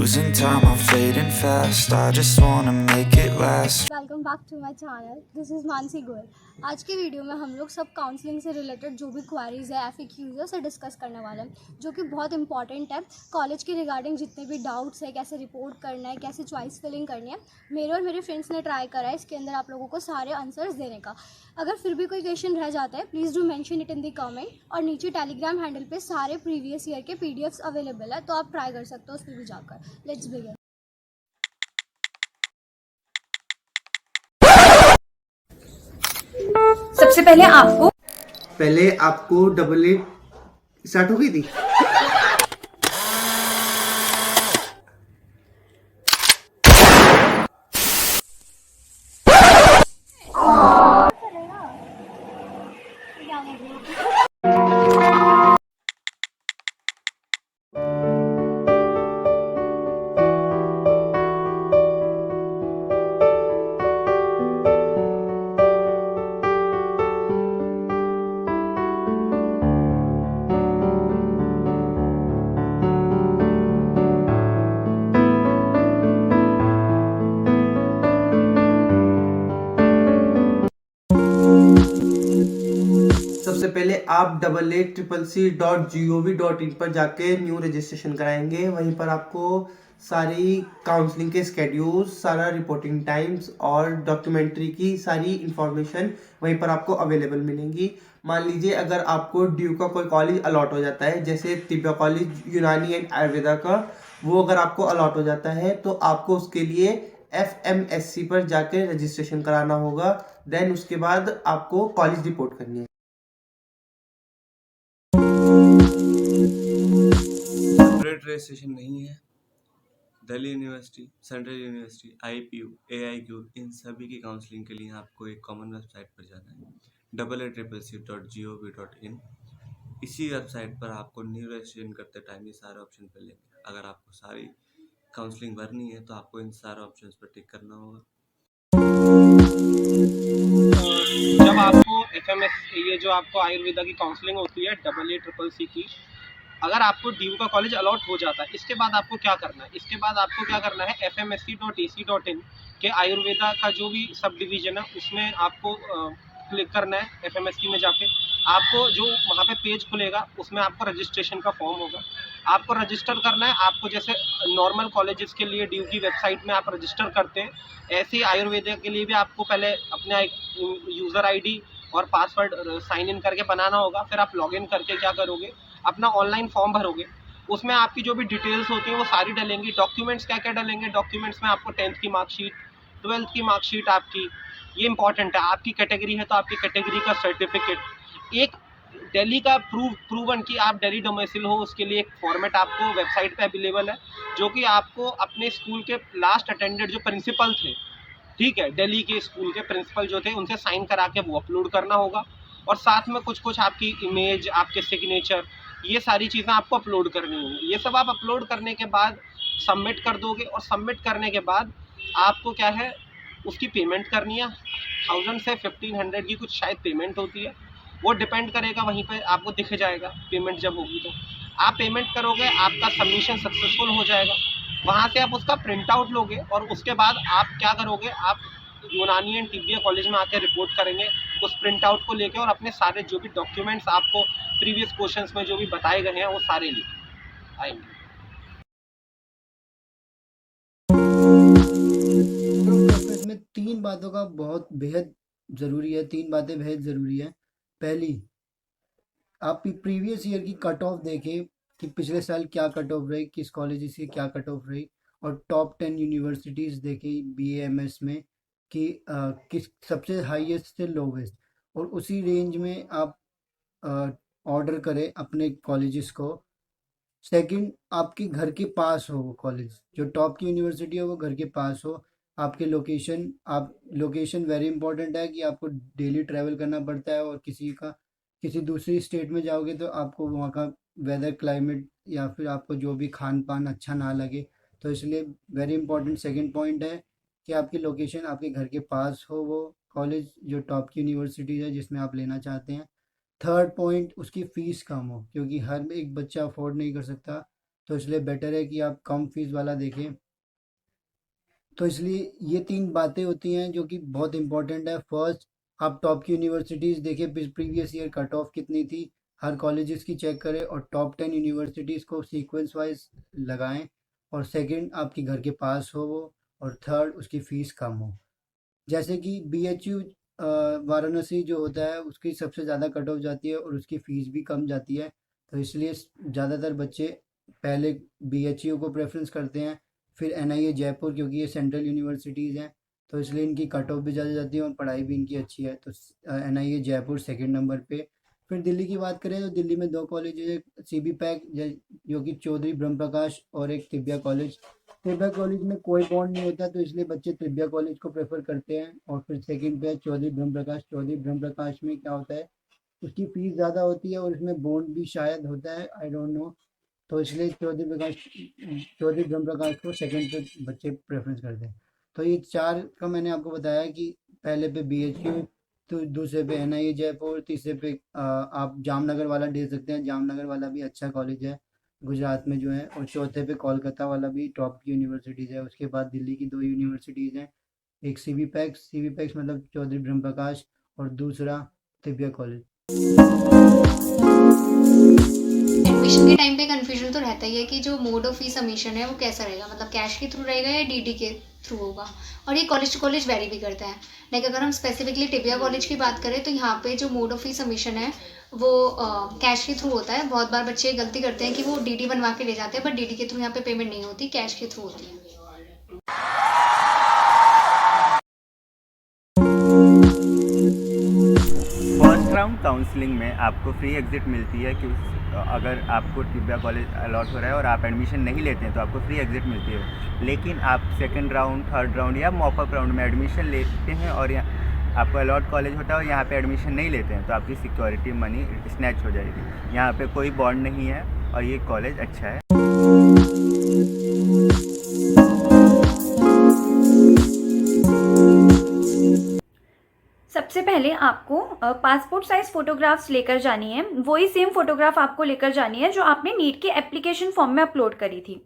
losing time, I'm fading fast. I just wanna make it last. Welcome back to my channel, this is Mansi Goyal. आज के video में हम लोग सब counselling से रिलेटेड जो भी क्वारीज है, एफएक्यूज है, उसे डिस्कस करने वाले हैं, जो कि बहुत इंपॉर्टेंट है। कॉलेज के रिगार्डिंग जितने भी डाउट्स है, कैसे रिपोर्ट करना है, कैसे चॉइस फिलिंग करनी है, मेरे और मेरे फ्रेंड्स ने ट्राई करा है इसके अंदर आप लोगों को सारे आंसर्स देने का। अगर फिर भी कोई क्वेश्चन रह जाता है, please do mention it in the comment. और नीचे टेलीग्राम हैंडल पे सारे प्रीवियस ईयर के पीडीएफ्स अवेलेबल है, तो आप ट्राई कर सकते हो उस पर भी जाकर। Let's begin. सबसे पहले आपको डबल एट स्टार्ट हो गई थी। सबसे पहले आप AA CCC.gov.in पर जाके न्यू रजिस्ट्रेशन कराएंगे। वहीं पर आपको सारी काउंसलिंग के स्केड्यूल्स, सारा रिपोर्टिंग टाइम्स और डॉक्यूमेंट्री की सारी इंफॉर्मेशन वहीं पर आपको अवेलेबल मिलेंगी। मान लीजिए अगर आपको ड्यू का कोई कॉलेज अलॉट हो जाता है, जैसे तिब्बत कॉलेज यूनानी एंड आयुर्वेदा का, वो अगर आपको अलॉट हो जाता है तो आपको उसके लिए FMSC पर जाके रजिस्ट्रेशन कराना होगा। देन उसके बाद आपको कॉलेज रिपोर्ट करनी है। सेपरेट रजिस्ट्रेशन नहीं है। Delhi university, central university, IPU, AIQ, इन सभी की काउंसलिंग के लिए आपको एक कॉमन वेबसाइट पर जाना है, AACCC.gov.in। इसी वेबसाइट पर आपको न्यू रजिस्ट्रेशन करते टाइम ये सारे ऑप्शन पर लेंगे। अगर आपको सारी काउंसलिंग भरनी है तो आपको इन सारे ऑप्शंस पर टिक करना होगा। जब आपको FMS, ये जो आपको आयुर्वेदा की काउंसलिंग होती है AACCC की, अगर आपको ड्यू का कॉलेज अलॉट हो जाता है, इसके बाद आपको क्या करना है? इसके बाद आपको क्या करना है, FMSC.ac.in के आयुर्वेदा का जो भी सब डिवीजन है उसमें आपको क्लिक करना है। FMSC में जाके आपको जो वहाँ पे पेज खुलेगा उसमें आपको रजिस्ट्रेशन का फॉर्म होगा, आपको रजिस्टर करना है। आपको जैसे नॉर्मल कॉलेजेस के लिए ड्यू की वेबसाइट में आप रजिस्टर करते हैं, ऐसे ही आयुर्वेदा के लिए भी आपको पहले अपना एक यूज़र ID और पासवर्ड साइन इन करके बनाना होगा। फिर आप लॉगिन करके क्या करोगे, अपना ऑनलाइन फॉर्म भरोगे। उसमें आपकी जो भी डिटेल्स होती हैं वो सारी डलेंगी। डॉक्यूमेंट्स क्या क्या डलेंगे, डॉक्यूमेंट्स में आपको 10th की मार्कशीट, 12th की मार्कशीट आपकी, ये इंपॉर्टेंट है। आपकी कैटेगरी है तो आपकी कैटेगरी का सर्टिफिकेट, एक दिल्ली का प्रूवन कि आप दिल्ली डोमिसाइल हो, उसके लिए एक फॉर्मेट आपको वेबसाइट पे अवेलेबल है, जो कि आपको अपने स्कूल के लास्ट अटेंडेड जो प्रिंसिपल थे, ठीक है, दिल्ली के स्कूल के प्रिंसिपल जो थे, उनसे साइन करा के वो अपलोड करना होगा। और साथ में कुछ कुछ आपकी इमेज, आपके सिग्नेचर, ये सारी चीज़ें आपको अपलोड करनी होंगी। ये सब आप अपलोड करने के बाद सबमिट कर दोगे, और सबमिट करने के बाद आपको क्या है, उसकी पेमेंट करनी है। 1000 से 1500 की कुछ शायद पेमेंट होती है, वो डिपेंड करेगा, वहीं पे आपको दिख जाएगा पेमेंट जब होगी। तो आप पेमेंट करोगे, आपका सबमिशन सक्सेसफुल हो जाएगा। वहाँ से आप उसका प्रिंट आउट लोगे, और उसके बाद आप क्या करोगे, आप यूनानी एंड तिब्बत कॉलेज में आके रिपोर्ट करेंगे उस प्रिंट आउट को लेके, और अपने सारे जो भी डॉक्यूमेंट्स आपको प्रीवियस क्वेश्चंस में जो भी बताए गए हैं वो सारे लेके आएंगे। इसमें तीन बातों का बहुत बेहद ज़रूरी है, तीन बातें बेहद ज़रूरी है। पहली, आप प्रीवियस ईयर की कट ऑफ देखें कि पिछले साल क्या कट ऑफ रही, किस कॉलेज की क्या कट ऑफ रही, और टॉप 10 यूनिवर्सिटीज़ देखें BAMS में कि किस सबसे हाईएस्ट से लोवेस्ट, और उसी रेंज में आप ऑर्डर करें अपने कॉलेजेस को। सेकंड, आपके घर के पास हो वो कॉलेज, जो टॉप की यूनिवर्सिटी हो वो घर के पास हो। आपके लोकेशन, आप लोकेशन वेरी इंपॉर्टेंट है कि आपको डेली ट्रैवल करना पड़ता है, और किसी दूसरी स्टेट में जाओगे तो आपको वहाँ का वेदर, क्लाइमेट, या फिर आपको जो भी खान पान अच्छा ना लगे, तो इसलिए वेरी इंपॉर्टेंट सेकंड पॉइंट है कि आपकी लोकेशन आपके घर के पास हो वो कॉलेज, जो टॉप की यूनिवर्सिटी है जिसमें आप लेना चाहते हैं। थर्ड पॉइंट, उसकी फ़ीस कम हो, क्योंकि हर एक बच्चा अफोर्ड नहीं कर सकता, तो इसलिए बेटर है कि आप कम फीस वाला देखें। तो इसलिए ये 3 बातें होती हैं जो कि बहुत इंपॉर्टेंट है। फर्स्ट, आप टॉप की यूनिवर्सिटीज़ देखें, प्रीवियस ईयर कट ऑफ कितनी थी, हर कॉलेजेस की चेक करें और टॉप 10 यूनिवर्सिटीज़ को सीक्वेंस वाइज लगाएं। और सेकंड, आपके घर के पास हो वो, और थर्ड, उसकी फ़ीस कम हो। जैसे कि BHU वाराणसी जो होता है उसकी सबसे ज़्यादा कट ऑफ जाती है और उसकी फ़ीस भी कम जाती है, तो इसलिए ज़्यादातर बच्चे पहले BHU को प्रेफरेंस करते हैं, फिर NIA जयपुर, क्योंकि ये सेंट्रल यूनिवर्सिटीज़ हैं तो इसलिए इनकी कट ऑफ भी ज़्यादा जाती है और पढ़ाई भी इनकी अच्छी है। तो NIA जयपुर सेकंड नंबर पे। फिर दिल्ली की बात करें तो दिल्ली में 2 कॉलेज है, CB पैक जो कि चौधरी ब्रह्म प्रकाश, और एक तिब्बिया कॉलेज। तिब्बिया कॉलेज में कोई बॉन्ड नहीं होता तो इसलिए बच्चे तिब्बिया कॉलेज को प्रेफर करते हैं। और फिर सेकंड पे है चौधरी ब्रह्म प्रकाश। चौधरी ब्रह्म प्रकाश में क्या होता है, उसकी फ़ीस ज़्यादा होती है और इसमें बॉन्ड भी शायद होता है, आई डोंट नो। तो इसलिए चौधरी ब्रह्म प्रकाश को सेकंड पे बच्चे प्रेफरेंस करते हैं। तो ये 4 का मैंने आपको बताया कि पहले पे BHU, तो दूसरे पे NIA जयपुर, तीसरे पे आप जामनगर वाला दे सकते हैं, जामनगर वाला भी अच्छा कॉलेज है गुजरात में जो है, और चौथे पे कोलकाता वाला भी टॉप की यूनिवर्सिटीज़ है। उसके बाद दिल्ली की 2 यूनिवर्सिटीज़ हैं, एक CB पैक्स मतलब चौधरी ब्रह्म प्रकाश, और दूसरा तिब्बिया कॉलेज। एडमिशन के टाइम पे कन्फ्यूजन तो रहता ही है कि जो मोड ऑफ फी सबमिशन है वो कैसा रहेगा, मतलब कैश के थ्रू रहेगा या DD के थ्रू होगा, और ये कॉलेज टू कॉलेज वेरी भी करता है। लाइक अगर हम स्पेसिफिकली टिबिया कॉलेज की बात करें तो यहाँ पे जो मोड ऑफ फी सबमिशन है वो कैश के थ्रू होता है। बहुत बार बच्चे गलती करते हैं कि वो DD बनवा के ले जाते हैं, बट DD के थ्रू यहाँ पे पेमेंट नहीं होती, कैश के थ्रू होती है। फर्स्ट राउंड काउंसलिंग में आपको फ्री एग्जिट मिलती है कि अगर आपको तिब्बिया कॉलेज अलॉट हो रहा है और आप एडमिशन नहीं लेते हैं तो आपको फ्री एग्जिट मिलती है। लेकिन आप सेकंड राउंड, थर्ड राउंड या मॉपअप राउंड में एडमिशन लेते हैं और आपको अलॉट कॉलेज होता है और यहाँ पे एडमिशन नहीं लेते हैं तो आपकी सिक्योरिटी मनी स्नैच हो जाएगी। यहाँ पे कोई बॉन्ड नहीं है और ये कॉलेज अच्छा है। सबसे पहले आपको पासपोर्ट साइज़ फ़ोटोग्राफ्स लेकर जानी है। वही सेम फ़ोटोग्राफ आपको लेकर जानी है जो आपने नीट के एप्लीकेशन फॉर्म में अपलोड करी थी।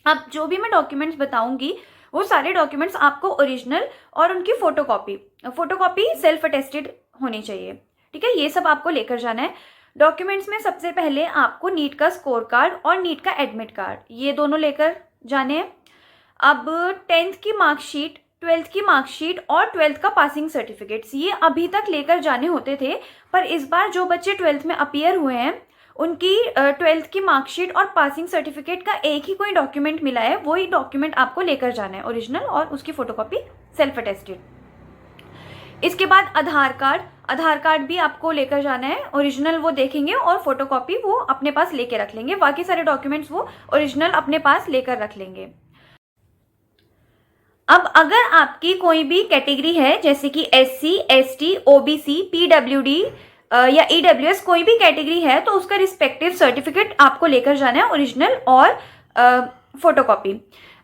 अब जो भी मैं डॉक्यूमेंट्स बताऊंगी वो सारे डॉक्यूमेंट्स आपको ओरिजिनल और उनकी फ़ोटोकॉपी सेल्फ अटेस्टेड होनी चाहिए, ठीक है। ये सब आपको लेकर जाना है। डॉक्यूमेंट्स में सबसे पहले आपको नीट का स्कोर कार्ड और नीट का एडमिट कार्ड, ये दोनों लेकर जाने हैं। अब 10th की मार्कशीट, 12th की मार्कशीट और 12th का पासिंग सर्टिफिकेट्स, ये अभी तक लेकर जाने होते थे, पर इस बार जो बच्चे 12th में अपीयर हुए हैं उनकी 12th की मार्कशीट और पासिंग सर्टिफिकेट का एक ही कोई डॉक्यूमेंट मिला है, वही डॉक्यूमेंट आपको लेकर जाना है, ओरिजिनल और उसकी फ़ोटोकॉपी सेल्फ अटेस्टेड। इसके बाद आधार कार्ड भी आपको लेकर जाना है, ओरिजिनल वो देखेंगे और फोटोकॉपी वो अपने पास लेके रख लेंगे, बाकी सारे डॉक्यूमेंट्स वो ओरिजिनल अपने पास लेकर रख लेंगे। अब अगर आपकी कोई भी कैटेगरी है जैसे कि SC, ST, OBC, PWD या EWS, कोई भी कैटेगरी है तो उसका रिस्पेक्टिव सर्टिफिकेट आपको लेकर जाना है, ओरिजिनल और फोटोकॉपी।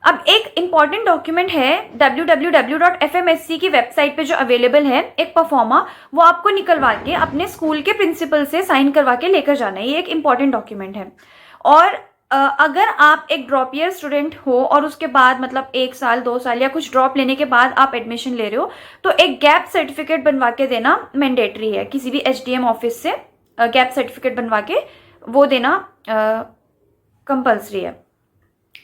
अब एक इम्पॉर्टेंट डॉक्यूमेंट है www.fmsc की वेबसाइट पे जो अवेलेबल है, एक परफॉर्मा, वो आपको निकलवा के अपने स्कूल के प्रिंसिपल से साइन करवा के लेकर जाना है। ये एक इम्पॉर्टेंट डॉक्यूमेंट है। और अगर आप एक ड्रॉप ईयर स्टूडेंट हो और उसके बाद मतलब 1 साल 2 साल या कुछ ड्रॉप लेने के बाद आप एडमिशन ले रहे हो तो एक गैप सर्टिफिकेट बनवा के देना मैंडेटरी है। किसी भी HDM ऑफिस से गैप सर्टिफिकेट बनवा के वो देना कंपल्सरी है।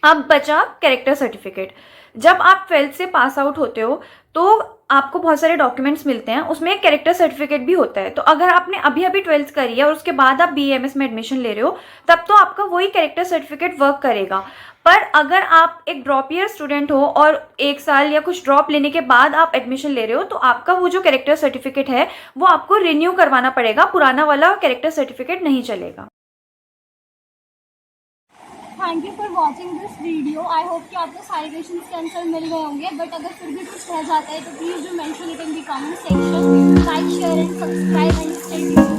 अब बचा कैरेक्टर सर्टिफिकेट। जब आप 12th से पास आउट होते हो तो आपको बहुत सारे डॉक्यूमेंट्स मिलते हैं, उसमें एक कैरेक्टर सर्टिफिकेट भी होता है। तो अगर आपने अभी 12th करी है और उसके बाद आप BAMS में एडमिशन ले रहे हो तब तो आपका वही कैरेक्टर सर्टिफिकेट वर्क करेगा। पर अगर आप एक ड्रॉप ईयर स्टूडेंट हो और 1 साल या कुछ ड्रॉप लेने के बाद आप एडमिशन ले रहे हो तो आपका वो जो कैरेक्टर सर्टिफिकेट है वो आपको रिन्यू करवाना पड़ेगा, पुराना वाला कैरेक्टर सर्टिफिकेट नहीं चलेगा। Thank you for watching this video. I hope कि आपको सारे क्वेश्चंस के आंसर मिल गए होंगे, बट अगर फिर भी कुछ रह जाता है तो please do mention it in the comment section. Like, share and subscribe and stay tuned.